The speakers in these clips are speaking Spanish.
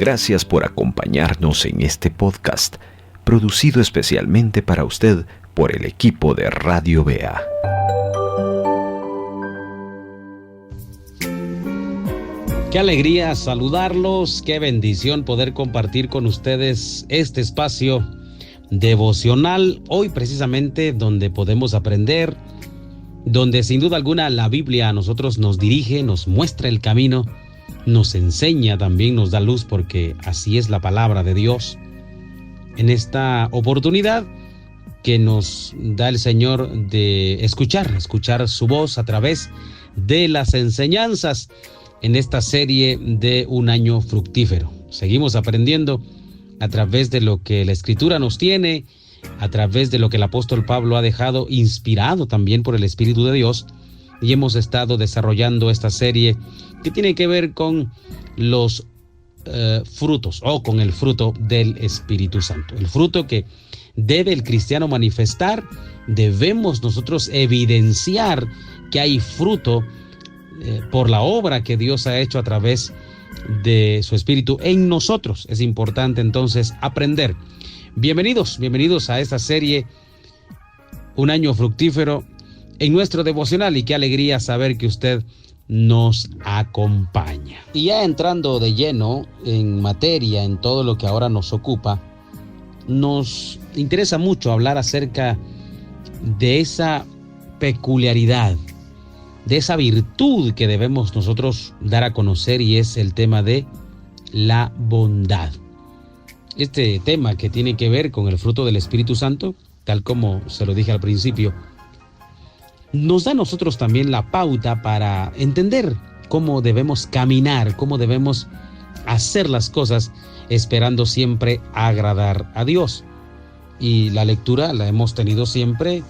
Gracias por acompañarnos en este podcast, producido especialmente para usted por el equipo de Radio Bea. Qué alegría saludarlos, qué bendición poder compartir con ustedes este espacio devocional, hoy precisamente donde podemos aprender, donde sin duda alguna la Biblia a nosotros nos dirige, nos muestra el camino, nos enseña, también nos da luz, porque así es la palabra de Dios. En esta oportunidad que nos da el Señor de escuchar su voz a través de las enseñanzas en esta serie de Un Año Fructífero. Seguimos aprendiendo a través de lo que la Escritura nos tiene, a través de lo que el apóstol Pablo ha dejado, inspirado también por el Espíritu de Dios, y hemos estado desarrollando esta serie que tiene que ver con los frutos, o con el fruto del Espíritu Santo. El fruto que debe el cristiano manifestar, debemos nosotros evidenciar que hay fruto por la obra que Dios ha hecho a través de su Espíritu en nosotros. Es importante entonces aprender. Bienvenidos a esta serie Un Año Fructífero en nuestro devocional, y qué alegría saber que usted nos acompaña. Y ya entrando de lleno en materia, en todo lo que ahora nos ocupa, nos interesa mucho hablar acerca de esa peculiaridad, de esa virtud que debemos nosotros dar a conocer, y es el tema de la bondad. Este tema que tiene que ver con el fruto del Espíritu Santo, tal como se lo dije al principio, nos da a nosotros también la pauta para entender cómo debemos caminar, cómo debemos hacer las cosas, esperando siempre agradar a Dios. Y la lectura la hemos tenido siempre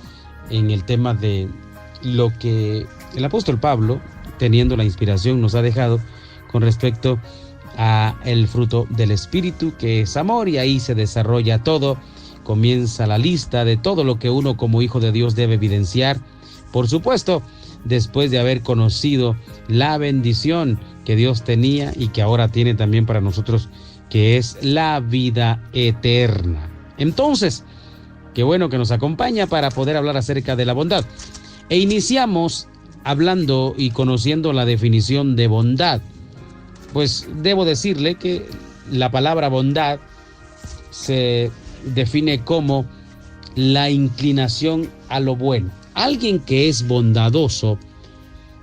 en el tema de lo que el apóstol Pablo, teniendo la inspiración, nos ha dejado con respecto a el fruto del Espíritu, que es amor, y ahí se desarrolla todo. Comienza la lista de todo lo que uno como hijo de Dios debe evidenciar, por supuesto, después de haber conocido la bendición que Dios tenía y que ahora tiene también para nosotros, que es la vida eterna. Entonces, qué bueno que nos acompaña para poder hablar acerca de la bondad. E iniciamos hablando y conociendo la definición de bondad. Pues debo decirle que la palabra bondad se define como la inclinación a lo bueno. Alguien que es bondadoso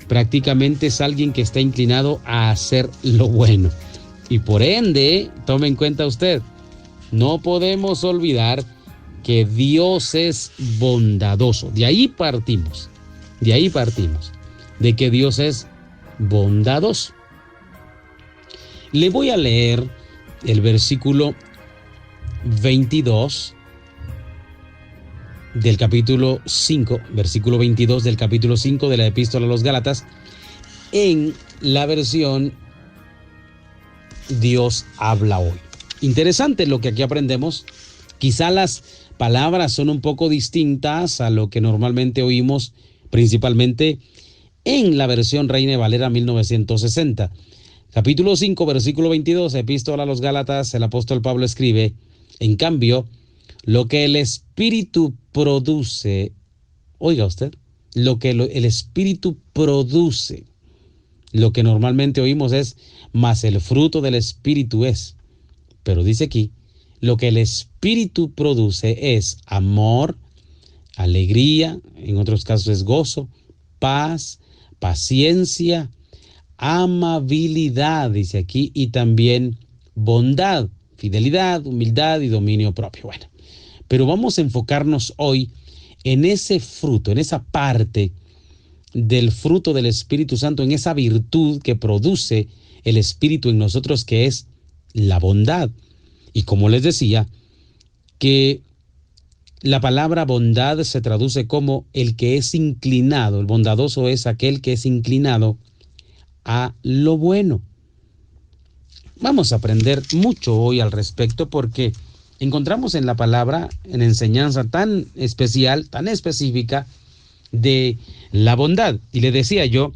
prácticamente es alguien que está inclinado a hacer lo bueno. Y por ende, tome en cuenta usted, no podemos olvidar que Dios es bondadoso. De ahí partimos, de que Dios es bondadoso. Le voy a leer el versículo 22 del capítulo 5, versículo 22 del capítulo 5 de la Epístola a los Gálatas, en la versión Dios habla hoy. Interesante lo que aquí aprendemos. Quizá las palabras son un poco distintas a lo que normalmente oímos, principalmente en la versión Reina Valera 1960. Capítulo 5, versículo 22, Epístola a los Gálatas, el apóstol Pablo escribe: en cambio, lo que el Espíritu produce, oiga usted, lo que el Espíritu produce, lo que normalmente oímos es, mas el fruto del Espíritu es. Pero dice aquí, lo que el Espíritu produce es amor, alegría, en otros casos es gozo, paz, paciencia, amabilidad, dice aquí, y también bondad, fidelidad, humildad y dominio propio. Bueno, pero vamos a enfocarnos hoy en ese fruto, en esa parte del fruto del Espíritu Santo, en esa virtud que produce el Espíritu en nosotros, que es la bondad. Y como les decía, que la palabra bondad se traduce como el que es inclinado. El bondadoso es aquel que es inclinado a lo bueno. Vamos a aprender mucho hoy al respecto, porque encontramos en la palabra, en enseñanza tan especial, tan específica de la bondad. Y le decía yo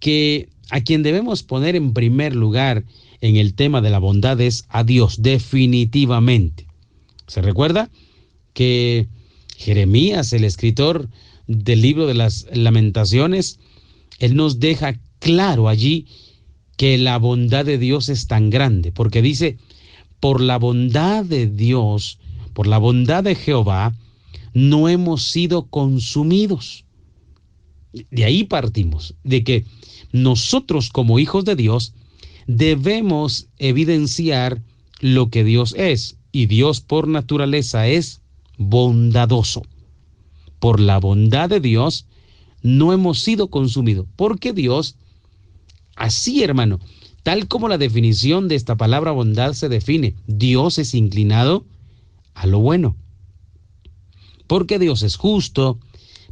que a quien debemos poner en primer lugar en el tema de la bondad es a Dios, definitivamente. ¿Se recuerda que Jeremías, el escritor del libro de las Lamentaciones, él nos deja claro allí que la bondad de Dios es tan grande? Porque dice, por la bondad de Dios, por la bondad de Jehová, no hemos sido consumidos. De ahí partimos, de que nosotros como hijos de Dios debemos evidenciar lo que Dios es, y Dios por naturaleza es bondadoso. Por la bondad de Dios no hemos sido consumidos, porque Dios, así hermano, tal como la definición de esta palabra bondad se define, Dios es inclinado a lo bueno. Porque Dios es justo,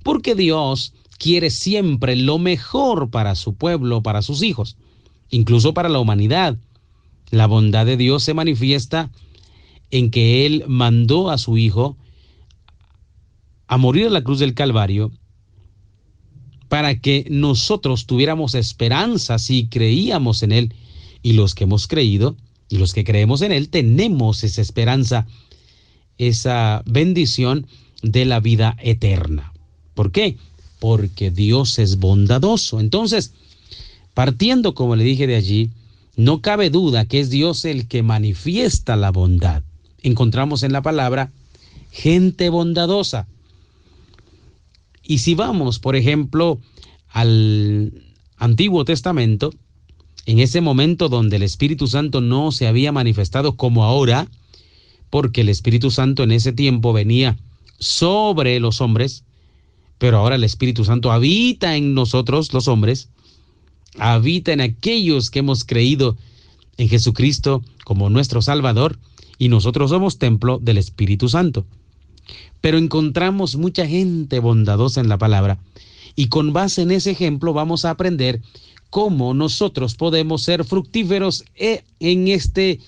porque Dios quiere siempre lo mejor para su pueblo, para sus hijos, incluso para la humanidad. La bondad de Dios se manifiesta en que Él mandó a su Hijo a morir en la cruz del Calvario para que nosotros tuviéramos esperanza si creíamos en Él. Y los que hemos creído y los que creemos en Él tenemos esa esperanza, esa bendición de la vida eterna. ¿Por qué? Porque Dios es bondadoso. Entonces, partiendo, como le dije, de allí, no cabe duda que es Dios el que manifiesta la bondad. Encontramos en la palabra gente bondadosa. Y si vamos, por ejemplo, al Antiguo Testamento, en ese momento donde el Espíritu Santo no se había manifestado como ahora, porque el Espíritu Santo en ese tiempo venía sobre los hombres, pero ahora el Espíritu Santo habita en nosotros, los hombres, habita en aquellos que hemos creído en Jesucristo como nuestro Salvador, y nosotros somos templo del Espíritu Santo. Pero encontramos mucha gente bondadosa en la palabra, y con base en ese ejemplo vamos a aprender cómo nosotros podemos ser fructíferos en este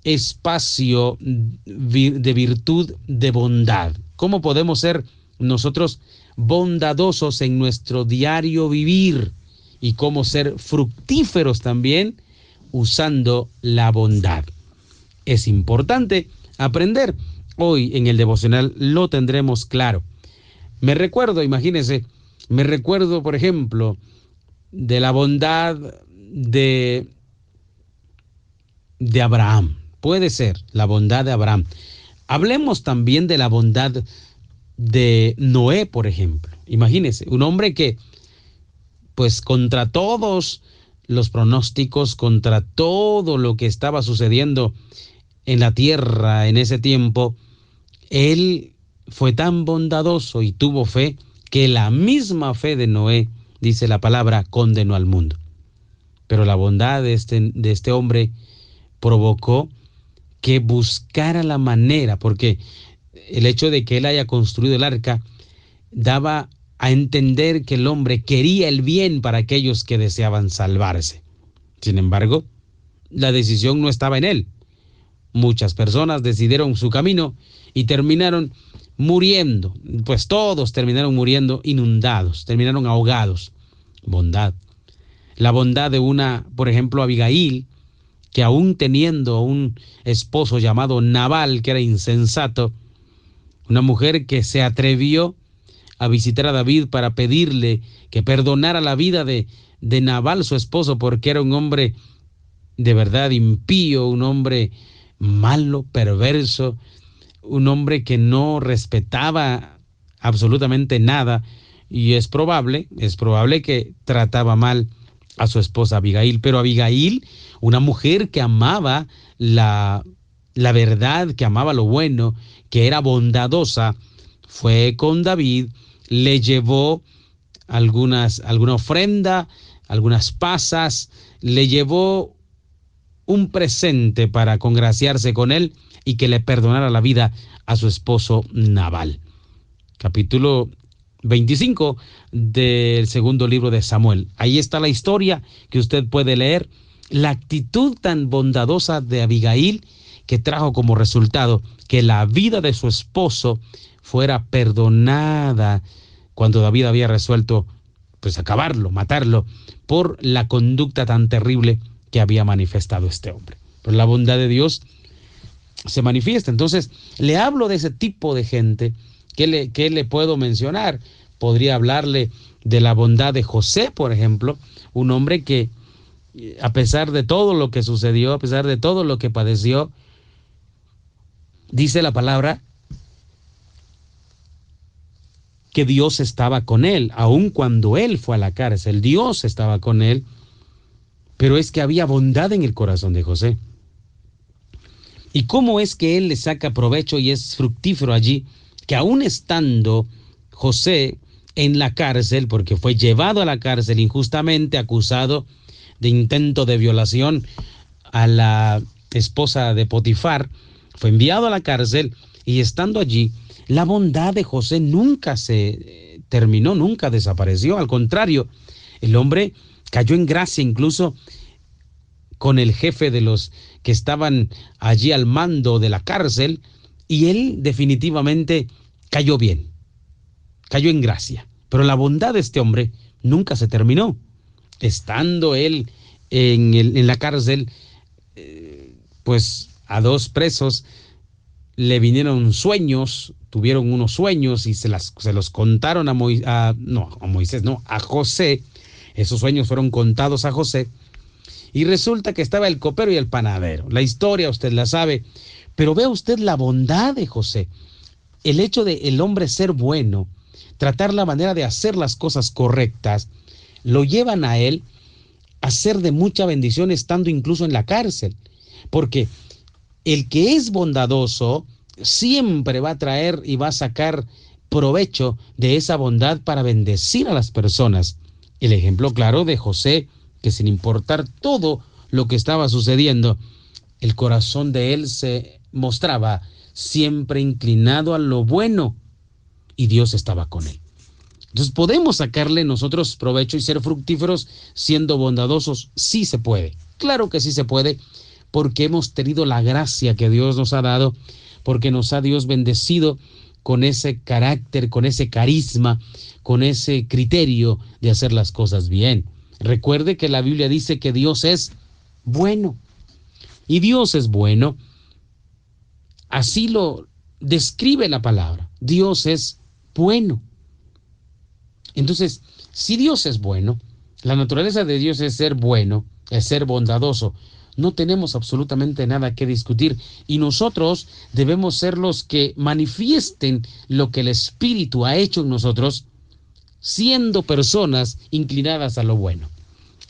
espacio de virtud, de bondad. ¿Cómo podemos ser nosotros bondadosos en nuestro diario vivir? Y cómo ser fructíferos también usando la bondad. Es importante aprender. Hoy en el devocional lo tendremos claro. Imagínense, por ejemplo, de la bondad de Abraham. Puede ser la bondad de Abraham. Hablemos también de la bondad de Noé, por ejemplo. Imagínense, un hombre que, pues contra todos los pronósticos, contra todo lo que estaba sucediendo en la tierra en ese tiempo, él fue tan bondadoso y tuvo fe que la misma fe de Noé, dice la palabra, condenó al mundo. Pero la bondad de este hombre provocó que buscara la manera, porque el hecho de que él haya construido el arca daba a entender que el hombre quería el bien para aquellos que deseaban salvarse. Sin embargo, la decisión no estaba en él. Muchas personas decidieron su camino y terminaron muriendo. Pues todos terminaron muriendo inundados, terminaron ahogados. Bondad. La bondad de por ejemplo, Abigail, que aún teniendo un esposo llamado Nabal, que era insensato, una mujer que se atrevió a visitar a David para pedirle que perdonara la vida de Nabal, su esposo, porque era un hombre de verdad impío, un hombre malo, perverso, un hombre que no respetaba absolutamente nada, y es probable que trataba mal a su esposa Abigail. Pero Abigail, una mujer que amaba la verdad, que amaba lo bueno, que era bondadosa, fue con David, le llevó alguna ofrenda, algunas pasas, le llevó un presente para congraciarse con él y que le perdonara la vida a su esposo Nabal. Capítulo 25 del segundo libro de Samuel. Ahí está la historia que usted puede leer, la actitud tan bondadosa de Abigail, que trajo como resultado que la vida de su esposo fuera perdonada cuando David había resuelto pues acabarlo, matarlo, por la conducta tan terrible que había manifestado este hombre. Pero la bondad de Dios se manifiesta. Entonces, le hablo de ese tipo de gente. ¿Qué le puedo mencionar? Podría hablarle de la bondad de José, por ejemplo, un hombre que, a pesar de todo lo que sucedió, a pesar de todo lo que padeció, dice la palabra que Dios estaba con él, aun cuando él fue a la cárcel. Dios estaba con él, pero es que había bondad en el corazón de José. ¿Y cómo es que él le saca provecho y es fructífero allí? Que aún estando José en la cárcel, porque fue llevado a la cárcel injustamente, acusado de intento de violación a la esposa de Potifar, fue enviado a la cárcel, y estando allí, la bondad de José nunca se terminó, nunca desapareció. Al contrario, el hombre cayó en gracia incluso con el jefe de los que estaban allí al mando de la cárcel, y él definitivamente cayó bien, cayó en gracia. Pero la bondad de este hombre nunca se terminó. Estando él en la cárcel, pues a dos presos le vinieron sueños, tuvieron unos sueños y se los contaron a José. Esos sueños fueron contados a José, y resulta que estaba el copero y el panadero. La historia usted la sabe, pero vea usted la bondad de José. El hecho de el hombre ser bueno, tratar la manera de hacer las cosas correctas, lo llevan a él a ser de mucha bendición estando incluso en la cárcel. Porque el que es bondadoso siempre va a traer y va a sacar provecho de esa bondad para bendecir a las personas. El ejemplo claro de José, que sin importar todo lo que estaba sucediendo, el corazón de él se mostraba siempre inclinado a lo bueno, y Dios estaba con él. Entonces, ¿podemos sacarle nosotros provecho y ser fructíferos siendo bondadosos? Sí se puede, claro que sí se puede, porque hemos tenido la gracia que Dios nos ha dado, porque nos ha Dios bendecido con ese carácter, con ese carisma, con ese criterio de hacer las cosas bien. Recuerde que la Biblia dice que Dios es bueno, y Dios es bueno. Así lo describe la palabra. Dios es bueno. Entonces, si Dios es bueno, la naturaleza de Dios es ser bueno, es ser bondadoso, no tenemos absolutamente nada que discutir, y nosotros debemos ser los que manifiesten lo que el Espíritu ha hecho en nosotros, siendo personas inclinadas a lo bueno.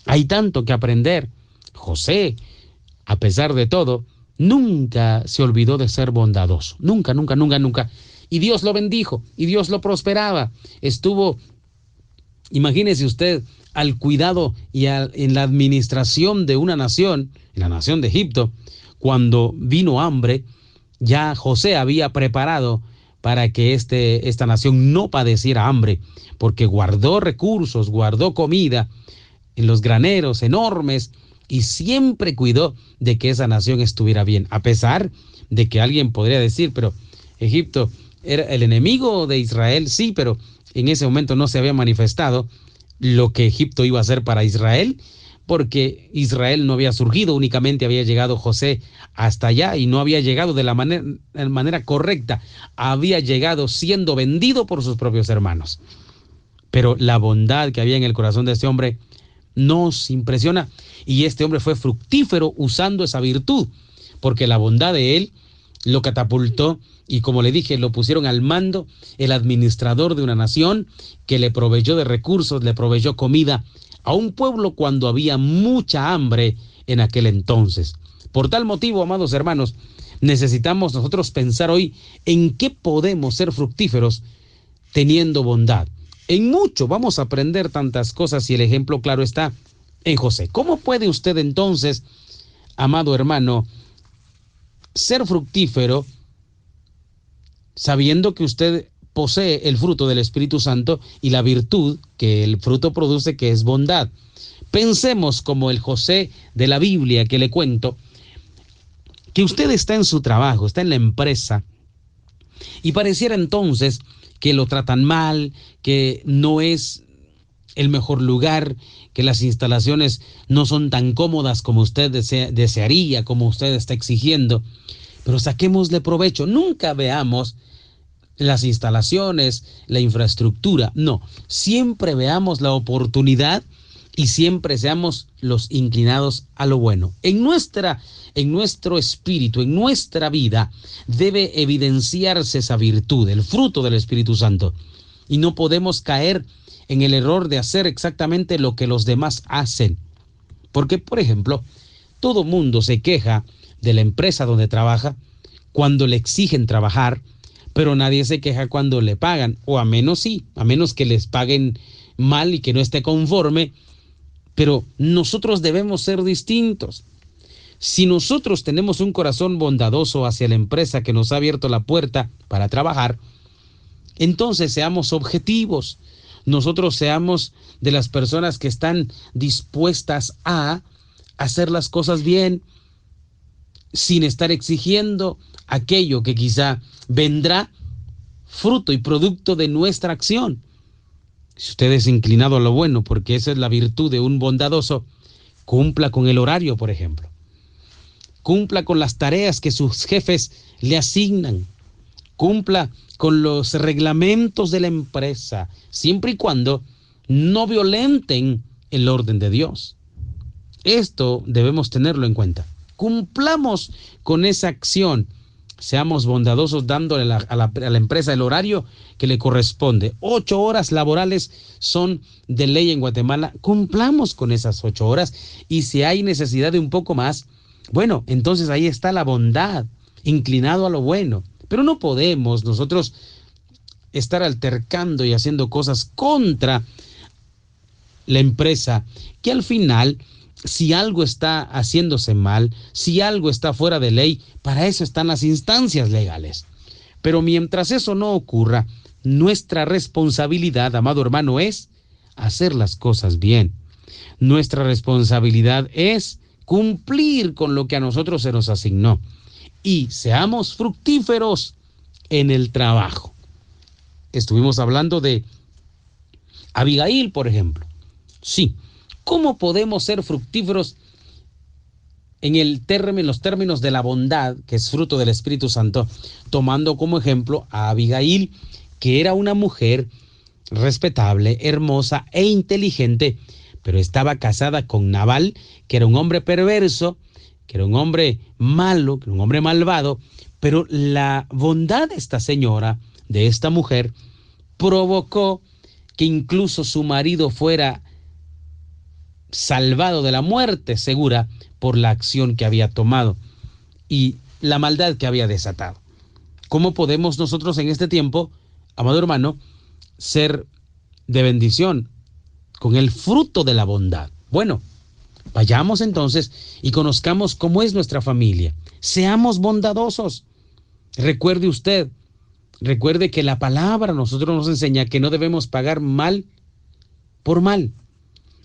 Hay tanto que aprender. José, a pesar de todo, nunca se olvidó de ser bondadoso. Nunca, nunca, nunca, nunca. Y Dios lo bendijo, y Dios lo prosperaba. Estuvo, imagínese usted, al cuidado y en la administración de una nación, en la nación de Egipto. Cuando vino hambre, ya José había preparado para que esta nación no padeciera hambre, porque guardó recursos, guardó comida en los graneros enormes, y siempre cuidó de que esa nación estuviera bien, a pesar de que alguien podría decir, pero Egipto era el enemigo de Israel. Sí, pero en ese momento no se había manifestado lo que Egipto iba a hacer para Israel, porque Israel no había surgido, únicamente había llegado José hasta allá, y no había llegado de la manera correcta, había llegado siendo vendido por sus propios hermanos. Pero la bondad que había en el corazón de este hombre nos impresiona, y este hombre fue fructífero usando esa virtud, porque la bondad de él lo catapultó, y como le dije, lo pusieron al mando, el administrador de una nación que le proveyó de recursos, le proveyó comida a un pueblo cuando había mucha hambre en aquel entonces. Por tal motivo, amados hermanos, necesitamos nosotros pensar hoy en qué podemos ser fructíferos teniendo bondad. En mucho vamos a aprender tantas cosas, y el ejemplo claro está en José. ¿Cómo puede usted entonces, amado hermano, ser fructífero sabiendo que usted posee el fruto del Espíritu Santo y la virtud que el fruto produce, que es bondad? Pensemos como el José de la Biblia que le cuento, que usted está en su trabajo, está en la empresa, y pareciera entonces que lo tratan mal, que no es el mejor lugar, que las instalaciones no son tan cómodas como usted desearía, como usted está exigiendo, pero saquémosle provecho. Nunca veamos las instalaciones, la infraestructura, no, siempre veamos la oportunidad y siempre seamos los inclinados a lo bueno. En nuestro espíritu, en nuestra vida, debe evidenciarse esa virtud, el fruto del Espíritu Santo. Y no podemos caer en el error de hacer exactamente lo que los demás hacen. Porque, por ejemplo, todo mundo se queja de la empresa donde trabaja cuando le exigen trabajar, pero nadie se queja cuando le pagan, o a menos que les paguen mal y que no esté conforme. Pero nosotros debemos ser distintos. Si nosotros tenemos un corazón bondadoso hacia la empresa que nos ha abierto la puerta para trabajar, entonces seamos objetivos. Nosotros seamos de las personas que están dispuestas a hacer las cosas bien, sin estar exigiendo aquello que quizá vendrá fruto y producto de nuestra acción. Si usted es inclinado a lo bueno, porque esa es la virtud de un bondadoso, cumpla con el horario, por ejemplo. Cumpla con las tareas que sus jefes le asignan. Cumpla con los reglamentos de la empresa, siempre y cuando no violenten el orden de Dios. Esto debemos tenerlo en cuenta. Cumplamos con esa acción. Seamos bondadosos dándole a la empresa el horario que le corresponde. 8 horas laborales son de ley en Guatemala. Cumplamos con esas 8 horas. Y si hay necesidad de un poco más, bueno, entonces ahí está la bondad, inclinado a lo bueno. Pero no podemos nosotros estar altercando y haciendo cosas contra la empresa, que al final, si algo está haciéndose mal, si algo está fuera de ley, para eso están las instancias legales. Pero mientras eso no ocurra, nuestra responsabilidad, amado hermano, es hacer las cosas bien. Nuestra responsabilidad es cumplir con lo que a nosotros se nos asignó. Y seamos fructíferos en el trabajo. Estuvimos hablando de Abigail, por ejemplo. Sí, ¿cómo podemos ser fructíferos en los términos de la bondad, que es fruto del Espíritu Santo, tomando como ejemplo a Abigail, que era una mujer respetable, hermosa e inteligente, pero estaba casada con Nabal, que era un hombre perverso, que era un hombre malo, que era un hombre malvado, pero la bondad de esta señora, de esta mujer, provocó que incluso su marido fuera salvado de la muerte segura por la acción que había tomado y la maldad que había desatado. ¿Cómo podemos nosotros en este tiempo, amado hermano, ser de bendición con el fruto de la bondad? Bueno, vayamos entonces y conozcamos cómo es nuestra familia. Seamos bondadosos. Recuerde que la palabra a nosotros nos enseña que no debemos pagar mal por mal.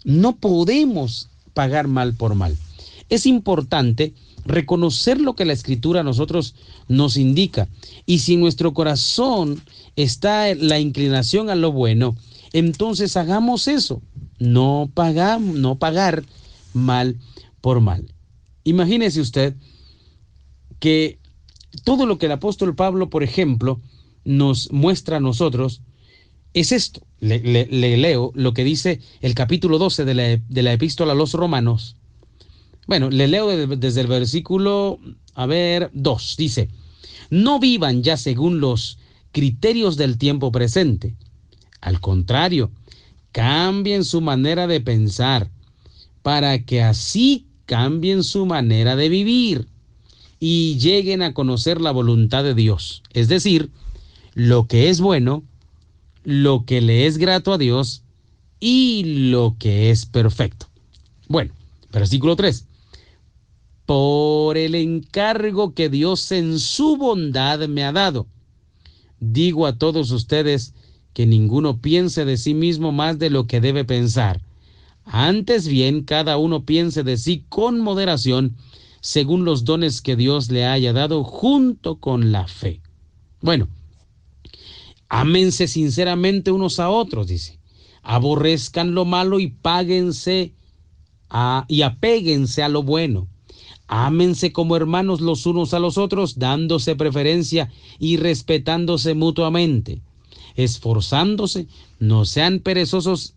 No podemos pagar mal por mal. Es importante reconocer lo que la Escritura a nosotros nos indica. Y si en nuestro corazón está la inclinación a lo bueno, entonces hagamos eso. No pagar mal por mal. Imagínese usted que todo lo que el apóstol Pablo, por ejemplo, nos muestra a nosotros es esto. Le leo lo que dice el capítulo 12 de la epístola a los Romanos. Bueno, le leo desde el versículo, 2. Dice: no vivan ya según los criterios del tiempo presente. Al contrario, cambien su manera de pensar, para que así cambien su manera de vivir y lleguen a conocer la voluntad de Dios. Es decir, lo que es bueno, lo que le es grato a Dios y lo que es perfecto. Bueno, versículo 3. Por el encargo que Dios en su bondad me ha dado, digo a todos ustedes que ninguno piense de sí mismo más de lo que debe pensar. Antes bien, cada uno piense de sí con moderación, según los dones que Dios le haya dado, junto con la fe. Bueno, ámense sinceramente unos a otros, dice. Aborrezcan lo malo y y apéguense a lo bueno. Ámense como hermanos los unos a los otros, dándose preferencia y respetándose mutuamente. Esforzándose, no sean perezosos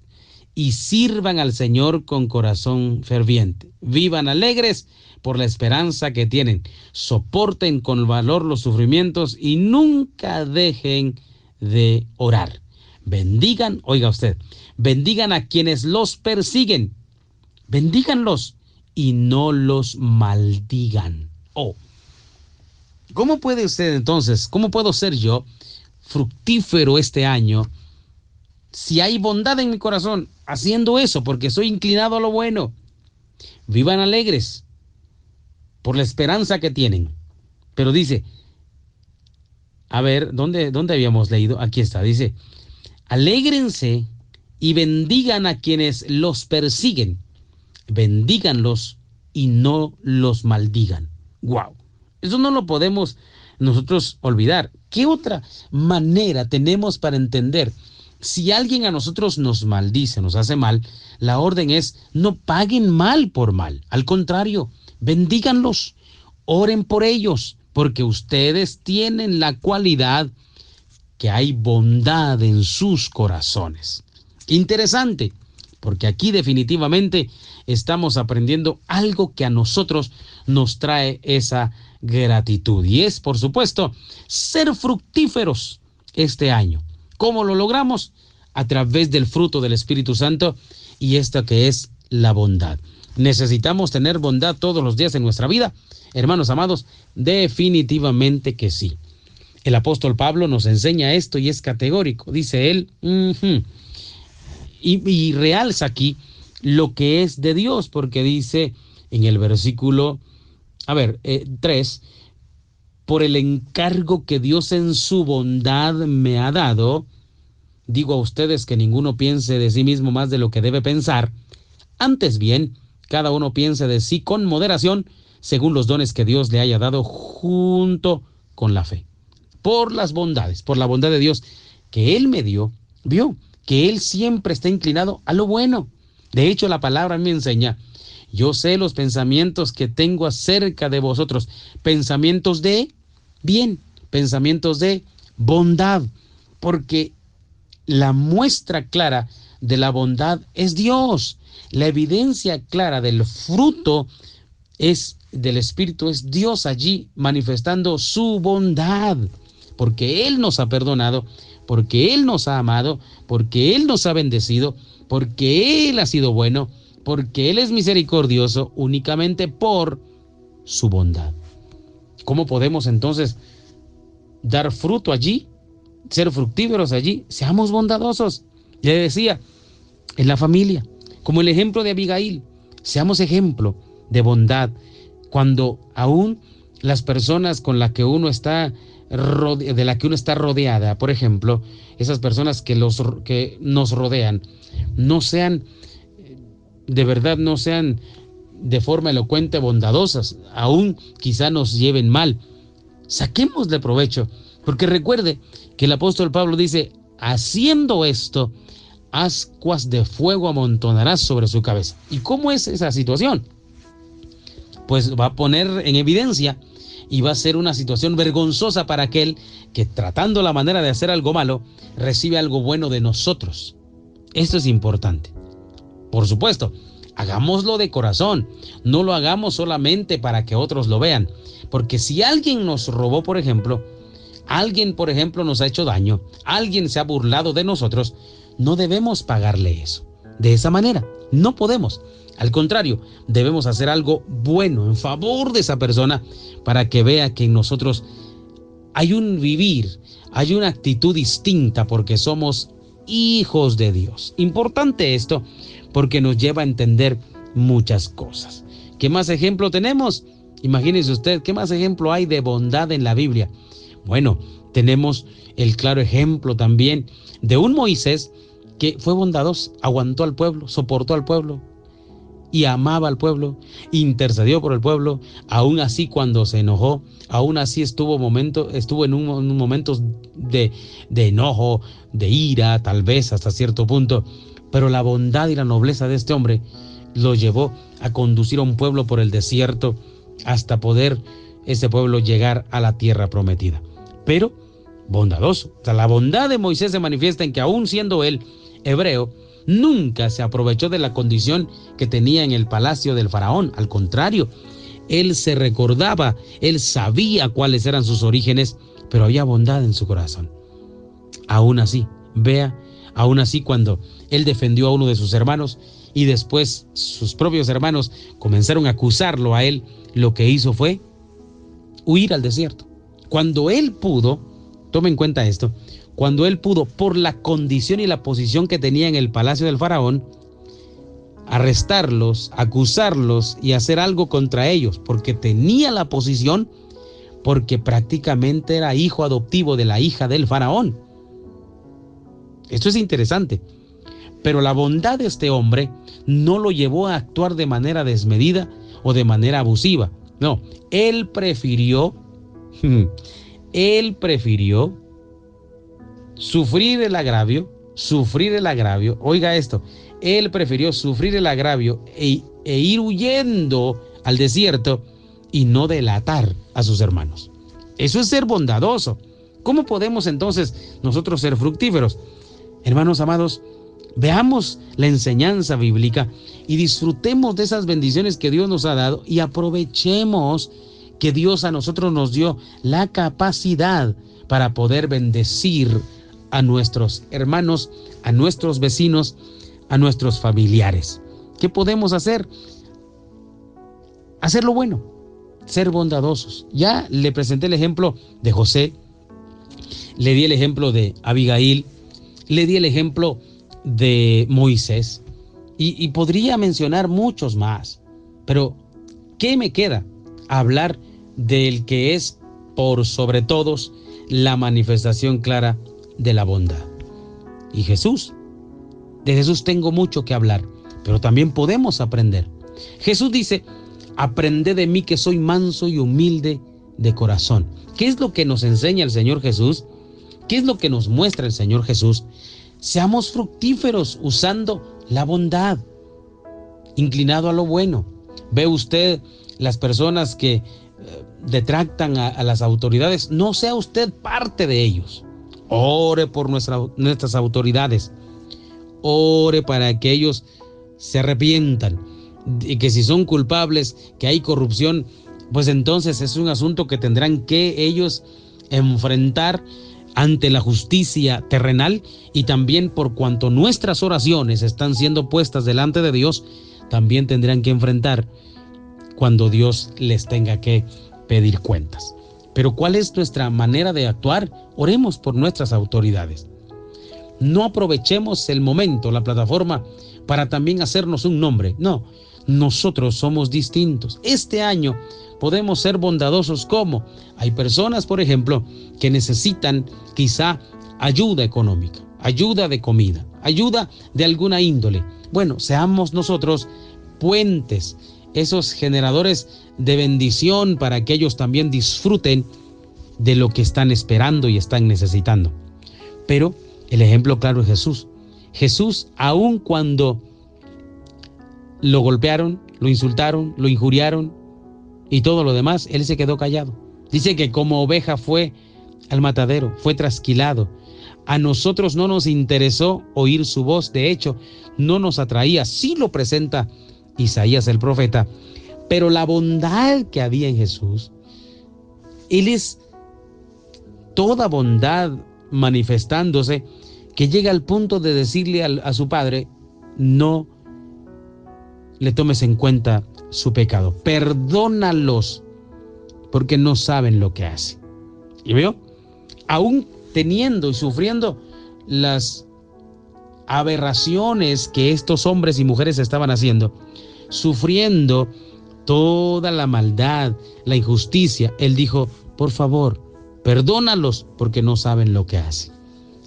y sirvan al Señor con corazón ferviente. Vivan alegres por la esperanza que tienen. Soporten con valor los sufrimientos y nunca dejen de orar. Bendigan, oiga usted, bendigan a quienes los persiguen. Bendíganlos y no los maldigan. ¿Cómo puede usted entonces, cómo puedo ser yo fructífero este año si hay bondad en mi corazón haciendo eso? Porque soy inclinado a lo bueno. Vivan alegres por la esperanza que tienen. Pero dice, a ver, ¿dónde habíamos leído? Aquí está, dice, alégrense y bendigan a quienes los persiguen. Bendíganlos y no los maldigan. ¡Wow! Eso no lo podemos nosotros olvidar. ¿Qué otra manera tenemos para entender? Si alguien a nosotros nos maldice, nos hace mal, la orden es no paguen mal por mal. Al contrario, bendíganlos, oren por ellos, porque ustedes tienen la cualidad que hay bondad en sus corazones. Interesante, porque aquí definitivamente estamos aprendiendo algo que a nosotros nos trae esa gratitud. Y es, por supuesto, ser fructíferos este año. ¿Cómo lo logramos? A través del fruto del Espíritu Santo y esto que es la bondad. ¿Necesitamos tener bondad todos los días en nuestra vida? Hermanos amados, definitivamente que sí. El apóstol Pablo nos enseña esto y es categórico. Dice él, y realza aquí lo que es de Dios, porque dice en el versículo 3, por el encargo que Dios en su bondad me ha dado, digo a ustedes que ninguno piense de sí mismo más de lo que debe pensar, antes bien, cada uno piense de sí con moderación, según los dones que Dios le haya dado junto con la fe. Por las bondades, por la bondad de Dios que Él me dio, vio que Él siempre está inclinado a lo bueno. De hecho, la palabra me enseña, yo sé los pensamientos que tengo acerca de vosotros, pensamientos de bien, pensamientos de bondad, porque la muestra clara de la bondad es Dios. La evidencia clara del fruto del Espíritu es Dios allí manifestando su bondad, porque Él nos ha perdonado, porque Él nos ha amado, porque Él nos ha bendecido, porque Él ha sido bueno, porque Él es misericordioso únicamente por su bondad. ¿Cómo podemos entonces dar fruto allí? Ser fructíferos allí. Seamos bondadosos. Ya decía, en la familia, como el ejemplo de Abigail, seamos ejemplo de bondad. Cuando aún las personas con las que uno está de la que uno está rodeada, por ejemplo, esas personas que nos rodean, no sean de forma elocuente bondadosas, aún quizá nos lleven mal. Saquémosle provecho, porque recuerde que el apóstol Pablo dice, haciendo esto, ascuas de fuego amontonarás sobre su cabeza. ¿Y cómo es esa situación? Pues va a poner en evidencia y va a ser una situación vergonzosa para aquel que, tratando la manera de hacer algo malo, recibe algo bueno de nosotros. Esto es importante. Por supuesto, hagámoslo de corazón, no lo hagamos solamente para que otros lo vean, porque si alguien nos robó, por ejemplo, alguien, por ejemplo, nos ha hecho daño, alguien se ha burlado de nosotros, no debemos pagarle eso. De esa manera, no podemos. Al contrario, debemos hacer algo bueno en favor de esa persona para que vea que en nosotros hay un vivir, hay una actitud distinta porque somos hijos de Dios. Importante esto porque nos lleva a entender muchas cosas. ¿Qué más ejemplo tenemos? Imagínese usted, ¿qué más ejemplo hay de bondad en la Biblia? Bueno, tenemos el claro ejemplo también de un Moisés que fue bondadoso, aguantó al pueblo, soportó al pueblo y amaba al pueblo, intercedió por el pueblo, aún así cuando se enojó, aún así estuvo en un momento de enojo, de ira, tal vez hasta cierto punto, Pero la bondad y la nobleza de este hombre lo llevó a conducir a un pueblo por el desierto hasta poder ese pueblo llegar a la tierra prometida. Pero bondadoso. O sea, la bondad de Moisés se manifiesta en que aún siendo él hebreo, nunca se aprovechó de la condición que tenía en el palacio del faraón. Al contrario, él se recordaba, él sabía cuáles eran sus orígenes, pero había bondad en su corazón. Aún así, aún así cuando él defendió a uno de sus hermanos y después sus propios hermanos comenzaron a acusarlo a él, lo que hizo fue huir al desierto. Cuando él pudo, tome en cuenta esto, cuando él pudo, por la condición y la posición que tenía en el palacio del faraón, arrestarlos, acusarlos y hacer algo contra ellos, porque tenía la posición, porque prácticamente era hijo adoptivo de la hija del faraón. Esto es interesante, pero la bondad de este hombre no lo llevó a actuar de manera desmedida o de manera abusiva. No, él prefirió sufrir el agravio, oiga esto, él prefirió sufrir el agravio e ir huyendo al desierto y no delatar a sus hermanos. Eso es ser bondadoso. ¿Cómo podemos entonces nosotros ser fructíferos? Hermanos amados, veamos la enseñanza bíblica y disfrutemos de esas bendiciones que Dios nos ha dado y aprovechemos que Dios a nosotros nos dio la capacidad para poder bendecir a nuestros hermanos, a nuestros vecinos, a nuestros familiares. ¿Qué podemos hacer? Hacer lo bueno, ser bondadosos. Ya le presenté el ejemplo de José, le di el ejemplo de Abigail, le di el ejemplo de Moisés y podría mencionar muchos más, pero ¿qué me queda? Hablar del que es por sobre todos la manifestación clara de la bondad. Y Jesús, de Jesús tengo mucho que hablar, pero también podemos aprender. Jesús dice: aprended de mí que soy manso y humilde de corazón. ¿Qué es lo que nos enseña el Señor Jesús? ¿Qué es lo que nos muestra el Señor Jesús? Seamos fructíferos usando la bondad, inclinado a lo bueno. Ve usted las personas que detractan a las autoridades, no sea usted parte de ellos. Ore por nuestras autoridades. Ore para que ellos se arrepientan y que si son culpables, que hay corrupción, pues entonces es un asunto que tendrán que ellos enfrentar ante la justicia terrenal, y también por cuanto nuestras oraciones están siendo puestas delante de Dios, también tendrán que enfrentar cuando Dios les tenga que pedir cuentas. Pero ¿cuál es nuestra manera de actuar? Oremos por nuestras autoridades. No aprovechemos el momento, la plataforma, para también hacernos un nombre. No, nosotros somos distintos. Este año podemos ser bondadosos. ¿Cómo? Hay personas, por ejemplo, que necesitan quizá ayuda económica, ayuda de comida, ayuda de alguna índole. Bueno, seamos nosotros puentes, esos generadores de bendición para que ellos también disfruten de lo que están esperando y están necesitando. Pero el ejemplo claro es Jesús. Jesús, aun cuando lo golpearon, lo insultaron, lo injuriaron y todo lo demás, él se quedó callado. Dice que como oveja fue al matadero, fue trasquilado. A nosotros no nos interesó oír su voz, de hecho, no nos atraía. Sí lo presenta Isaías el profeta, pero la bondad que había en Jesús, él es toda bondad manifestándose, que llega al punto de decirle a su padre: no le tomes en cuenta su pecado, perdónalos porque no saben lo que hacen. ¿Y veo? Aún teniendo y sufriendo las aberraciones que estos hombres y mujeres estaban haciendo, sufriendo toda la maldad, la injusticia, él dijo: por favor, perdónalos porque no saben lo que hacen.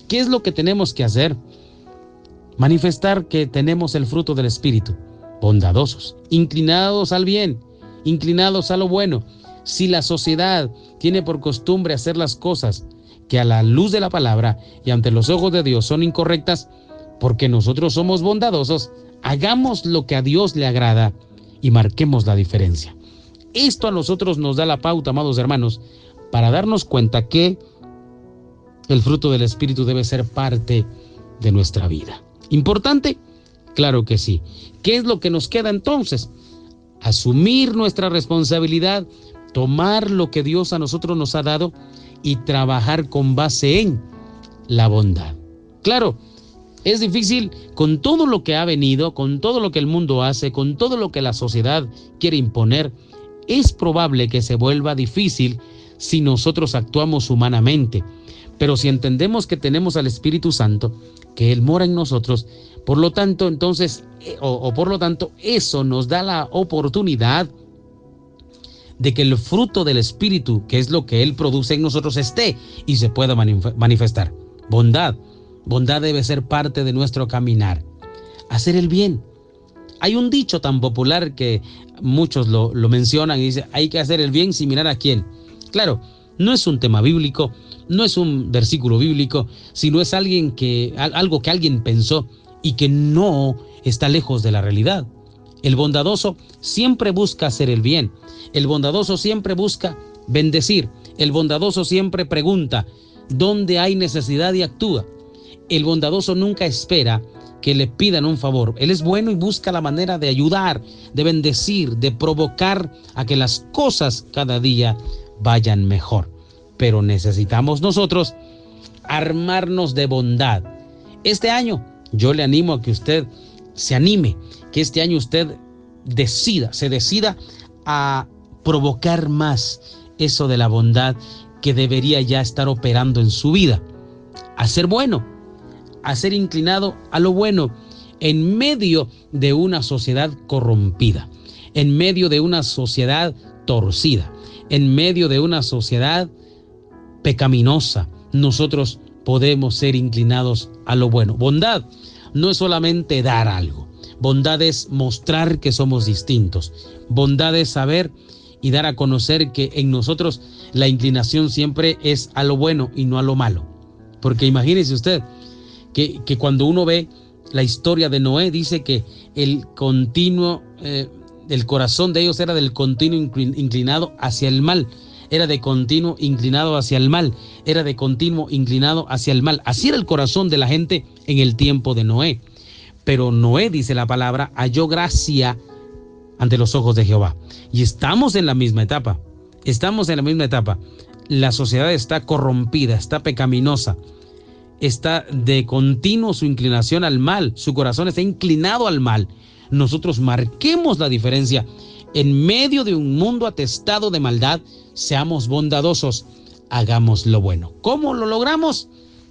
¿Qué es lo que tenemos que hacer? Manifestar que tenemos el fruto del Espíritu, bondadosos, inclinados al bien, inclinados a lo bueno. Si la sociedad tiene por costumbre hacer las cosas que a la luz de la palabra y ante los ojos de Dios son incorrectas, porque nosotros somos bondadosos, hagamos lo que a Dios le agrada y marquemos la diferencia. Esto a nosotros nos da la pauta, amados hermanos, para darnos cuenta que el fruto del Espíritu debe ser parte de nuestra vida. ¿Importante? Claro que sí. ¿Qué es lo que nos queda entonces? Asumir nuestra responsabilidad, tomar lo que Dios a nosotros nos ha dado y trabajar con base en la bondad. Claro, es difícil con todo lo que ha venido, con todo lo que el mundo hace, con todo lo que la sociedad quiere imponer. Es probable que se vuelva difícil si nosotros actuamos humanamente. Pero si entendemos que tenemos al Espíritu Santo, que Él mora en nosotros, por lo tanto, entonces, eso nos da la oportunidad de que el fruto del Espíritu, que es lo que Él produce en nosotros, esté y se pueda manifestar. Bondad. Bondad debe ser parte de nuestro caminar. Hacer el bien. Hay un dicho tan popular que muchos lo mencionan y dice, hay que hacer el bien sin mirar a quién. Claro, no es un tema bíblico, no es un versículo bíblico, sino es algo que alguien pensó y que no está lejos de la realidad. El bondadoso siempre busca hacer el bien. El bondadoso siempre busca bendecir. El bondadoso siempre pregunta dónde hay necesidad y actúa. El bondadoso nunca espera que le pidan un favor. Él es bueno y busca la manera de ayudar, de bendecir, de provocar a que las cosas cada día vayan mejor. Pero necesitamos nosotros armarnos de bondad. Este año yo le animo a que usted se anime, que este año usted se decida a provocar más eso de la bondad que debería ya estar operando en su vida. A ser bueno, a ser inclinado a lo bueno en medio de una sociedad corrompida, en medio de una sociedad torcida, en medio de una sociedad pecaminosa. Nosotros podemos ser inclinados a lo bueno. Bondad no es solamente dar algo. Bondad es mostrar que somos distintos. Bondad es saber y dar a conocer que en nosotros la inclinación siempre es a lo bueno y no a lo malo. Porque imagínese usted que cuando uno ve la historia de Noé, dice que el corazón de ellos era del continuo inclinado hacia el mal. Era de continuo inclinado hacia el mal. Era de continuo inclinado hacia el mal. Así era el corazón de la gente en el tiempo de Noé. Pero Noé, dice la palabra, halló gracia ante los ojos de Jehová. Y estamos en la misma etapa. La sociedad está corrompida, está pecaminosa. Está de continuo su inclinación al mal. Su corazón está inclinado al mal. Nosotros marquemos la diferencia. En medio de un mundo atestado de maldad, seamos bondadosos, hagamos lo bueno. ¿Cómo lo logramos?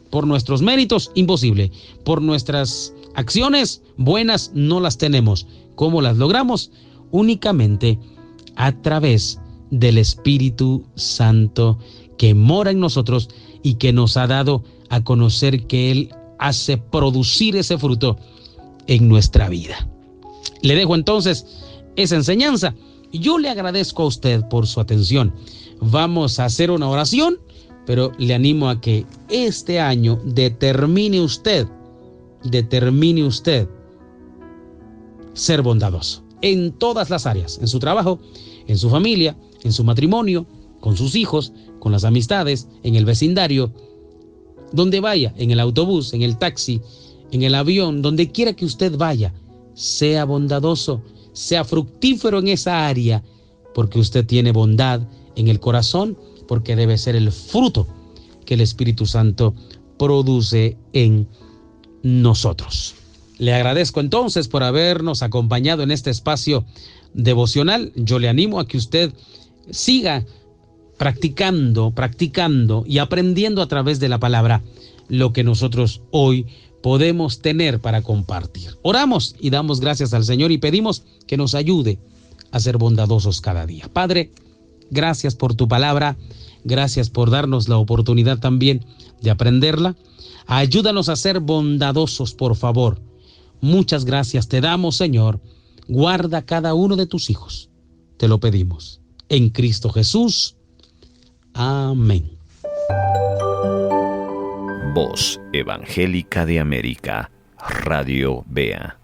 Por nuestros méritos, imposible. Por nuestras acciones buenas, no las tenemos. ¿Cómo las logramos? Únicamente a través del Espíritu Santo que mora en nosotros y que nos ha dado a conocer que Él hace producir ese fruto en nuestra vida. Le dejo entonces esa enseñanza. Yo le agradezco a usted por su atención. Vamos a hacer una oración, pero le animo a que este año determine usted ser bondadoso en todas las áreas, en su trabajo, en su familia, en su matrimonio, con sus hijos, con las amistades, en el vecindario, donde vaya, en el autobús, en el taxi, en el avión, donde quiera que usted vaya, sea bondadoso, sea fructífero en esa área, porque usted tiene bondad en el corazón, porque debe ser el fruto que el Espíritu Santo produce en nosotros. Le agradezco entonces por habernos acompañado en este espacio devocional. Yo le animo a que usted siga practicando y aprendiendo a través de la palabra lo que nosotros hoy podemos tener para compartir. Oramos y damos gracias al Señor y pedimos que nos ayude a ser bondadosos cada día. Padre, gracias por tu palabra, gracias por darnos la oportunidad también de aprenderla. Ayúdanos a ser bondadosos, por favor. Muchas gracias te damos, Señor. Guarda cada uno de tus hijos. Te lo pedimos. En Cristo Jesús. Amén. Voz Evangélica de América. Radio Bea.